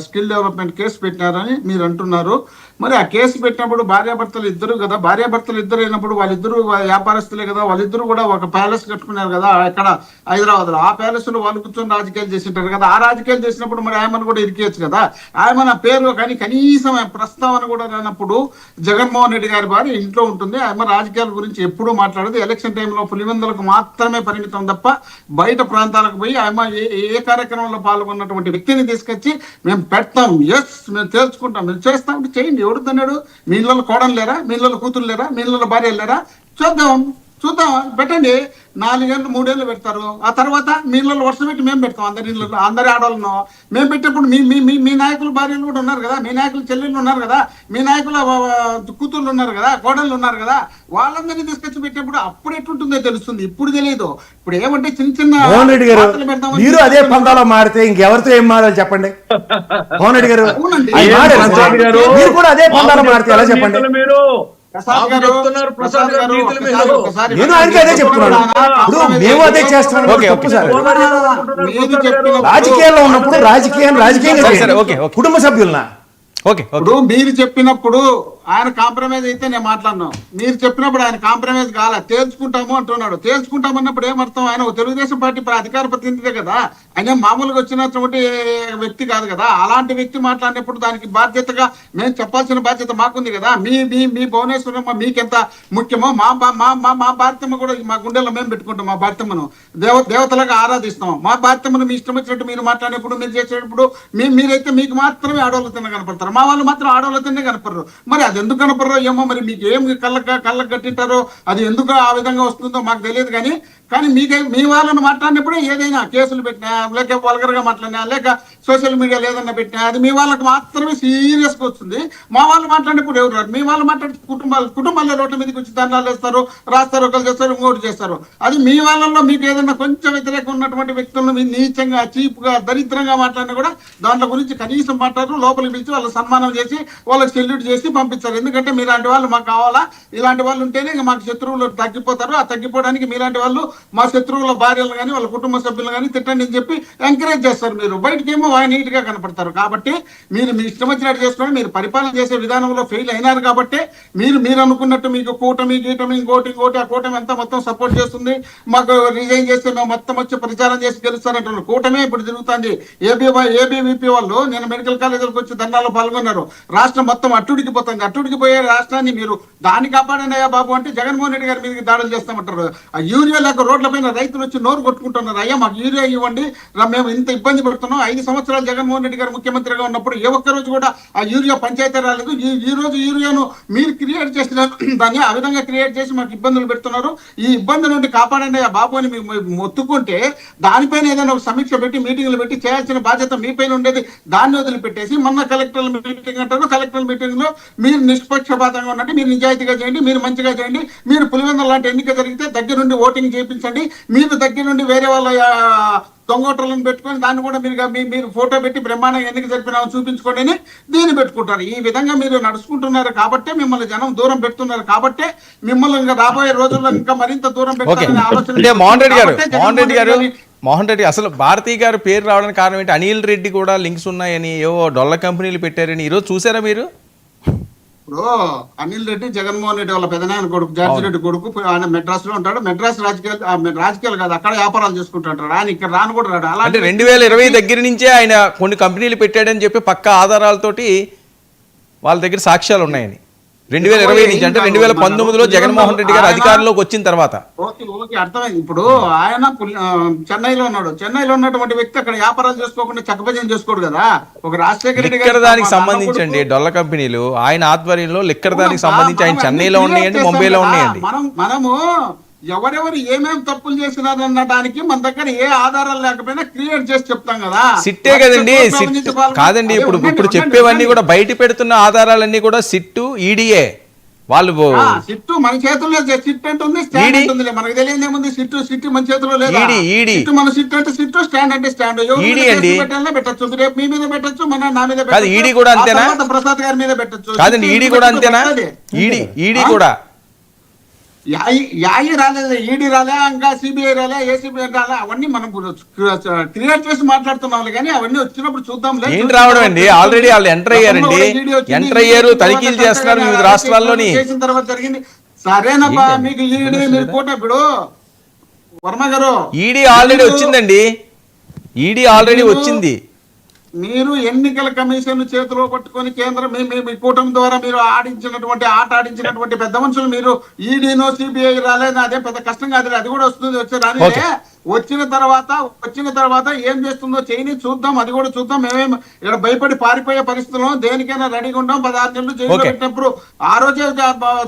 Skill development case పెట్టినారని మీరు అంటున్నారు. మరి ఆ కేసు పెట్టినప్పుడు భార్యాభర్తలు ఇద్దరు కదా, భార్యాభర్తలు ఇద్దరు అయినప్పుడు వాళ్ళిద్దరు వ్యాపారస్తులే కదా, వాళ్ళిద్దరు కూడా ఒక ప్యాలెస్ కట్టుకున్నారు కదా ఇక్కడ హైదరాబాద్ లో. ఆ ప్యాలెస్ లో వాళ్ళు కూర్చొని రాజకీయాలు చేసింటారు కదా. ఆ రాజకీయాలు చేసినప్పుడు మరి ఆయమను కూడా ఇరికేయచ్చు కదా. ఆయన పేరు కానీ కనీసం ప్రస్తావన కూడా రానప్పుడు జగన్మోహన్ రెడ్డి గారి భార్య ఇంట్లో ఉంటుంది. ఆయన రాజకీయాల గురించి ఎప్పుడూ మాట్లాడదు. ఎలక్షన్ టైంలో పులివెందులకు మాత్రమే పరిమితం తప్ప బయట ప్రాంతాలకు పోయి ఆయన ఏ కార్యక్రమంలో పాల్గొన్నటువంటి వ్యక్తిని తీసుకొచ్చి మేము పెడతాం, ఎస్ మేము తేల్చుకుంటాం, మేము చేస్తాం, చేయండి. ఎవడుతున్నాడు? మీ ఇళ్ళలో కోడలు లేరా? మీ ఇళ్ళలో కూతురు లేరా? మీ ఇళ్ళలో భార్యలు లేరా? చూద్దాం పెట్టండి. 4 ఏళ్ళు 3 ఏళ్ళు పెడతారు. ఆ తర్వాత మీ ఇళ్ళలో వర్షం పెట్టి మేము పెడతాం. అందరి ఇళ్ళలో అందరి ఆడవాళ్ళను మేము పెట్టేప్పుడు మీ నాయకుల భార్యలు కూడా ఉన్నారు కదా, మీ నాయకుల చెల్లెళ్ళు ఉన్నారు కదా, మీ నాయకుల కూతుర్లు ఉన్నారు కదా, కోడళ్ళు ఉన్నారు కదా, వాళ్ళందరినీ తీసుకొచ్చి పెట్టేప్పుడు అప్పుడు ఎట్లుంటుందో తెలుస్తుంది. ఇప్పుడు తెలియదు. ఇప్పుడు ఏమంటే చిన్న చిన్న మోహన్ రెడ్డి గారు మీరు అదే పందాలో మారితే ఇంకెవరితో ఏం మారాలి చెప్పండి. మోహన్ రెడ్డి గారు మీరు కూడా అదే పందాలో మారితే ఎలా చెప్పండి. నేను ఆయనకి అదే చెప్తున్నాను. ఇప్పుడు మేము అదే చేస్తున్నాం. రాజకీయాల్లో ఉన్నప్పుడు రాజకీయంగా కుటుంబ సభ్యులనా ఇప్పుడు మీరు చెప్పినప్పుడు ఆయన కాంప్రమైజ్ అయితే నేను మాట్లాడినాం. మీరు చెప్పినప్పుడు ఆయన కాంప్రమైజ్ కాలే, తేల్చుకుంటాము అంటున్నాడు. తేల్చుకుంటామన్నప్పుడు ఏమర్థం? ఆయన తెలుగుదేశం పార్టీ అధికార ప్రతినిధే కదా, ఆయన మామూలుగా వచ్చినటువంటి వ్యక్తి కాదు కదా. అలాంటి వ్యక్తి మాట్లాడినప్పుడు దానికి బాధ్యతగా మేము చెప్పాల్సిన బాధ్యత మాకుంది కదా. మీ భువనేశ్వరమ్మ మీకెంత ముఖ్యమో మా బాధ్యత కూడా మా గుండెల్లో మేము పెట్టుకుంటాం. మా బాధ్యతను దేవతలుగా ఆరాధిస్తాం. మా బాధ్యతను మీ ఇష్టం వచ్చినట్టు మీరు మాట్లాడినప్పుడు, మీరు చేసేటప్పుడు మీరైతే మీకు మాత్రమే ఆడవాళ్ళు తిన్న కనపడతారు, మా వాళ్ళు మాత్రం ఆడవాళ్ళు తిన్నే కనపడరు. మరి అది ఎందుకు కనపడరో ఏమో, మరి మీకు ఏం కళ్ళకు కట్టింటారో అది ఎందుకు ఆ విధంగా వస్తుందో మాకు తెలియదు. కానీ మీ వాళ్ళని మాట్లాడినప్పుడే ఏదైనా కేసులు పెట్టినా, లేక వల్గర్గా మాట్లాడినా, లేక సోషల్ మీడియాలో ఏదన్నా పెట్టినా అది మీ వాళ్ళకి మాత్రమే సీరియస్గా వస్తుంది. మా వాళ్ళు మాట్లాడినప్పుడు ఎవరు రాదు. మీ వాళ్ళు మాట్లాడి కుటుంబాల్లో రోడ్ల మీదకి వచ్చి దండాలు వేస్తారు, రాస్తారు, ఒకరు చేస్తారు, ఇంకోటి చేస్తారు. అది మీ వాళ్ళల్లో మీకు ఏదైనా కొంచెం వ్యతిరేకం ఉన్నటువంటి వ్యక్తులను మీ నీచంగా, చీప్గా, దరిద్రంగా మాట్లాడినా కూడా దాంట్లో గురించి కనీసం మాట్లాడరు. లోపలికి పిలిచి వాళ్ళకి సన్మానం చేసి వాళ్ళకి సెల్యూట్ చేసి పంపించారు. ఎందుకంటే మీలాంటి వాళ్ళు మాకు కావాలా, ఇలాంటి వాళ్ళు ఉంటేనే మాకు శత్రువులు తగ్గిపోతారు. ఆ తగ్గిపోవడానికి మీలాంటి వాళ్ళు మా శత్రువుల భార్యలు కానీ వాళ్ళ కుటుంబ సభ్యులు కానీ తిట్టండి అని చెప్పి ఎంకరేజ్ చేస్తారు. మీరు బయటకేమో నీట్ గా కనపడతారు. కాబట్టి మీరు మీ ఇష్టం వచ్చినట్టు చేసుకొని మీరు పరిపాలన చేసే విధానంలో ఫెయిల్ అయినారు. కాబట్టి మీరు అనుకున్నట్టు మీకు కూటమి ఇంకోటి ఆ కూటమి అంతా మొత్తం సపోర్ట్ చేస్తుంది. మాకు రిజైన్ చేస్తే మేము మొత్తం వచ్చి ప్రచారం చేసి గెలుస్తారంటున్నారు. కూటమే ఇప్పుడు జరుగుతుంది. ఏబీవీపీ వాళ్ళు నేను మెడికల్ కాలేజీలకు వచ్చి దండాలో పాల్గొన్నారు. రాష్ట్రం మొత్తం అట్టుడికి పోయే రాష్ట్రాన్ని మీరు దాన్ని కాపాడనయ్యా బాబు అంటే జగన్మోహన్ రెడ్డి గారి మీదకి దాడులు చేస్తామంటారు. ఆ యూరియా లేక రోడ్ల పైన రైతులు వచ్చి నోరు కొట్టుకుంటున్నారు. అయ్యా మాకు యూరియా ఇవ్వండి, మేము ఇంత ఇబ్బంది పడుతున్నాం. 5 సంవత్సరాలు జగన్మోహన్ రెడ్డి గారు ముఖ్యమంత్రిగా ఉన్నప్పుడు ఏ ఒక్క రోజు కూడా ఆ యూరియా పంచాయతీ రాలేదు. ఈ రోజు యూరియాను మీరు క్రియేట్ చేసిన దాన్ని ఆ విధంగా క్రియేట్ చేసి మాకు ఇబ్బందులు పెడుతున్నారు. ఈ ఇబ్బంది నుండి కాపాడండి ఆ బాబు అని మొత్తుకుంటే దానిపైన ఏదైనా ఒక సమీక్ష పెట్టి మీటింగ్లు పెట్టి చేయాల్సిన బాధ్యత మీ పైన ఉండేది. దాన్ని వదిలిపెట్టేసి మొన్న కలెక్టర్ల మీటింగ్ అంటారు. కలెక్టర్ల మీటింగ్ లో మీరు నిష్పక్షపాతంగా ఉన్నట్టు మీరు నిజాయితీగా చేయండి, మీరు మంచిగా చేయండి. మీరు పులివెందుల లాంటి ఎన్నిక జరిగితే దగ్గర నుండి ఓటింగ్ చేయించండి. మీరు దగ్గర నుండి వేరే వాళ్ళ దొంగోటలను పెట్టుకొని దాన్ని కూడా మీరు ఫోటో పెట్టి బ్రహ్మాండంగా ఎన్నిక జరిపినామని చూపించుకోండి అని దీన్ని పెట్టుకుంటారు. ఈ విధంగా మీరు నడుచుకుంటున్నారు కాబట్టే మిమ్మల్ని జనం దూరం పెడుతున్నారు. కాబట్టే మిమ్మల్ని ఇంకా రాబోయే రోజుల్లో ఇంకా మరింత దూరం పెట్టాలని ఆలోచన. మోహన్ రెడ్డి అసలు భారతీ గారు పేరు రావడానికి కారణం ఏంటి? అనిల్ రెడ్డి కూడా లింక్స్ ఉన్నాయని ఏవో డొల్ల కంపెనీలు పెట్టారని ఈరోజు చూసారా మీరు? ఇప్పుడు అనిల్ రెడ్డి జగన్మోహన్ రెడ్డి వాళ్ళ పెదనాయన కొడుకు, జార్జి రెడ్డి కొడుకు. ఆయన మెడ్రాస్ లో ఉంటాడు. మెడ్రాస్ రాజకీయాలు కాదు, అక్కడ వ్యాపారాలు చేసుకుంటాడు. ఆయన ఇక్కడ రాను కూడా రాడు. అలాంటి 2020 దగ్గర నుంచే ఆయన కొన్ని కంపెనీలు పెట్టాడని చెప్పి పక్క ఆధారాలతోటి వాళ్ళ దగ్గర సాక్ష్యాలు ఉన్నాయని. 2020 నుంచి అంటే 2019లో జగన్మోహన్ రెడ్డి గారు అధికారంలోకి వచ్చిన తర్వాత. ఓకే అర్థమైంది. ఇప్పుడు ఆయన చెన్నైలో ఉన్నాడు. చెన్నైలో ఉన్నటువంటి వ్యక్తి అక్కడ వ్యాపారాలు చేసుకోకుండా చక్కభజన చేసుకోడు కదా. ఒక రాజశేఖర రెడ్డి లిక్కర్ దానికి సంబంధించండి డొల్ల కంపెనీలు ఆయన ఆధ్వర్యంలో లిక్కర్ దానికి సంబంధించి ఆయన చెన్నైలో ఉన్నాయండి, ముంబైలో ఉన్నాయండి. మనము ఎవరెవరు ఏమేమి తప్పులు చేసినారనడానికి మన దగ్గర ఏ ఆధారాలు లేకపోయినా క్రియేట్ చేసి చెప్తాం కదా. సిట్టే కదండి, కాదండి. ఇప్పుడు చెప్పేవన్నీ కూడా బయట పెడుతున్న ఆధారాలన్నీ కూడా సిట్టు, ఈడీఏ వాళ్ళు. సిట్టు మన చేతుల్లో సిట్ అంటుంది, స్టాండ్ ఉంటుంది. మనకు తెలియదు ఏముంది. సిట్టు మన చేతిలో లేదు. మన సిట్ అంటే సిట్టు, స్టాండ్ అంటే స్టాండ్. పెట్టచ్చు, రేపు మీ మీద పెట్టచ్చు, మన నా మీద పెట్టచ్చు. ఈడీ కూడా అంతేనా? ప్రసాద్ గారి మీద పెట్టచ్చు. కాదండి, ఈడీ కూడా అంతేనా? ఈడీ కూడా యాయి రాలేదు, ఈడీ రాలే, ఇంకా సిబిఐ రాలే, ఏసీబీ రాలే, అవన్నీ మనం క్రియేట్ చేసి మాట్లాడుతున్నాం కానీ అవన్నీ వచ్చినప్పుడు చూద్దాం. ఏంటి రావడం అండి, ఆల్రెడీ వాళ్ళు ఎంటర్ అయ్యారండి, ఎంటర్ అయ్యారు, తనిఖీలు చేస్తున్నారు వివిధ రాష్ట్రాల్లోని. చేసిన తర్వాత జరిగింది. సరేనబ్బా, మీకు ఈడీ మీరు కోట ఇప్పుడు వర్మ గారు ఈడీ ఆల్రెడీ వచ్చిందండి, ఈడీ ఆల్రెడీ వచ్చింది. మీరు ఎన్నికల కమిషన్ చేతిలో పట్టుకొని కేంద్రం మీ కూటమి ద్వారా మీరు ఆడించినటువంటి ఆట ఆడించినటువంటి పెద్ద మనుషులు మీరు ఈడీనో సిబిఐ రాలేదు, అదే పెద్ద కష్టం కాదు, అది కూడా వస్తుంది. వచ్చే వచ్చిన తర్వాత ఏం చేస్తుందో చేయని చూద్దాం, అది కూడా చూద్దాం. మేమేం ఇక్కడ భయపడి పారిపోయే పరిస్థితుల్లో దేనికైనా రెడీగా ఉంటాం. 16 నెలలు జైల్లో పెట్టినప్పుడు ఆ రోజే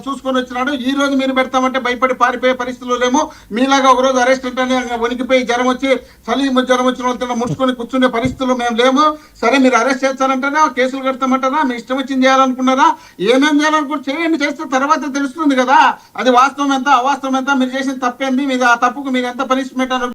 చూసుకొని వచ్చినాడు. ఈ రోజు మీరు పెడతామంటే భయపడి పారిపోయే పరిస్థితుల్లో లేము. మీలాగా ఒక రోజు అరెస్ట్ అంటే వణికిపోయి జ్వరం వచ్చి జ్వరం వచ్చిన వాళ్ళతో ముడుచుకొని కూర్చునే పరిస్థితుల్లో మేము లేము. సరే, మీరు అరెస్ట్ చేస్తారంటారా, కేసులు కడతామంటారా, మీ ఇష్టం వచ్చింది చేయాలనుకున్నారా, ఏమేం చేయాలనుకుంటే చేయండి, చేస్తే తర్వాత తెలుస్తుంది కదా అది వాస్తవం ఎంత అవాస్తవం ఎంత, మీరు చేసిన తప్పేంది, మీరు ఆ తప్పుకు మీరు ఎంత పనిష్మెంట్ అని